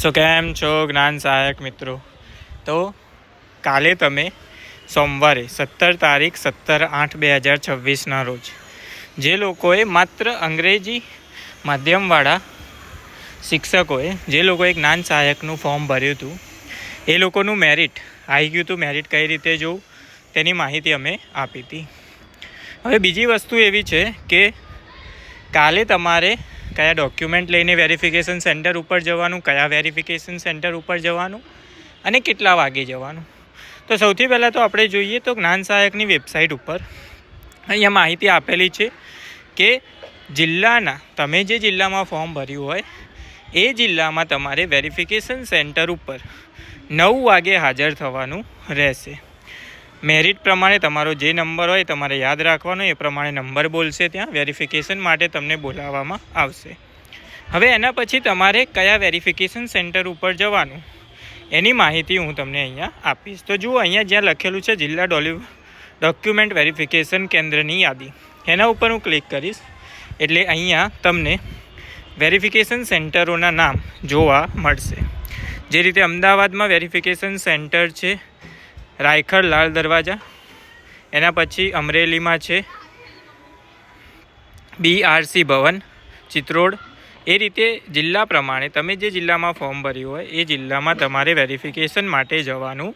સો કેમ છો જ્ઞાન સહાયક મિત્રો? તો કાલે તમે સોમવારે 17 તારીખ 17/8/2026ના રોજ જે લોકોએ માત્ર અંગ્રેજી માધ્યમવાળા શિક્ષકોએ જે લોકોએ જ્ઞાન સહાયકનું ફોર્મ ભર્યું હતું એ લોકોનું મેરિટ આવી ગયું હતું. મેરિટ કઈ રીતે જોવું તેની માહિતી અમે આપી હતી. હવે બીજી વસ્તુ એવી છે કે કાલે તમારે કયા ડોક્યુમેન્ટ લઈને વેરિફિકેશન સેન્ટર ઉપર જવાનું, કયા વેરિફિકેશન સેન્ટર ઉપર જવાનું અને કેટલા વાગે જવાનું. તો સૌથી પહેલાં તો આપણે જોઈએ તો જ્ઞાન સહાયકની વેબસાઇટ ઉપર અહીંયા માહિતી આપેલી છે કે જિલ્લાના તમે જે જિલ્લામાં ફોર્મ ભર્યું હોય એ જિલ્લામાં તમારે વેરિફિકેશન સેન્ટર ઉપર 9 વાગે હાજર થવાનું રહેશે. મેરિટ પ્રમાણે તમારો જે નંબર હોય તમારે યાદ રાખવાનો, એ પ્રમાણે નંબર બોલશે. ત્યાં વેરિફિકેશન માટે તમને બોલાવવામાં આવશે. હવે એના પછી તમારે કયા વેરિફિકેશન સેન્ટર ઉપર જવાનું એની માહિતી હું તમને અહીંયા આપીશ. તો જુઓ, અહીંયા જ્યાં લખેલું છે જિલ્લા ડોક્યુમેન્ટ વેરિફિકેશન કેન્દ્રની યાદી, એના ઉપર હું ક્લિક કરીશ એટલે અહીંયા તમને વેરિફિકેશન સેન્ટરોના નામ જોવા મળશે. જે રીતે અમદાવાદમાં વેરિફિકેશન સેન્ટર છે રાયખડ લાલ દરવાજા, એના પછી અમરેલીમાં છે BRC ભવન ચિત્રોડ. એ રીતે જિલ્લા પ્રમાણે તમે જે જિલ્લામાં ફોર્મ ભર્યું હોય એ જિલ્લામાં તમારે વેરિફિકેશન માટે જવાનું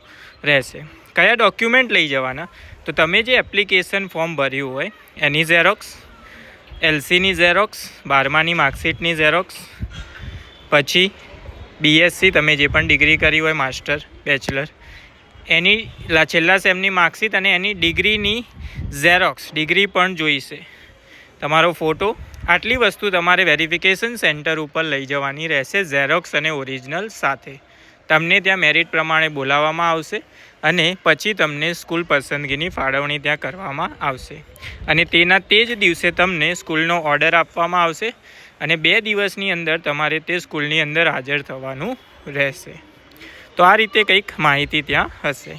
રહેશે. કયા ડોક્યુમેન્ટ લઈ જવાના? તો તમે જે એપ્લિકેશન ફોર્મ ભર્યું હોય એની ઝેરોક્સ, LCની ઝેરોક્સ, 12માની માર્કશીટની ઝેરોક્સ, પછી BSc તમે જે પણ ડિગ્રી કરી હોય માસ્ટર બેચલર એની છેલ્લા સેમની માર્કશીટ અને એની ડિગ્રીની ઝેરોક્સ, ડિગ્રી પણ જોઈશે, તમારો ફોટો. આટલી વસ્તુ તમારે વેરિફિકેશન સેન્ટર ઉપર લઈ જવાની રહેશે ઝેરોક્સ અને ઓરિજિનલ સાથે. તમને ત્યાં મેરિટ પ્રમાણે બોલાવવામાં આવશે અને પછી તમને સ્કૂલ પસંદગીની ફાળવણી ત્યાં કરવામાં આવશે અને તે જ દિવસે તમને સ્કૂલનો ઓર્ડર આપવામાં આવશે અને 2 દિવસની અંદર તમારે તે સ્કૂલની અંદર હાજર થવાનું રહેશે. તો આ રીતે કંઈક માહિતી ત્યાં હશે.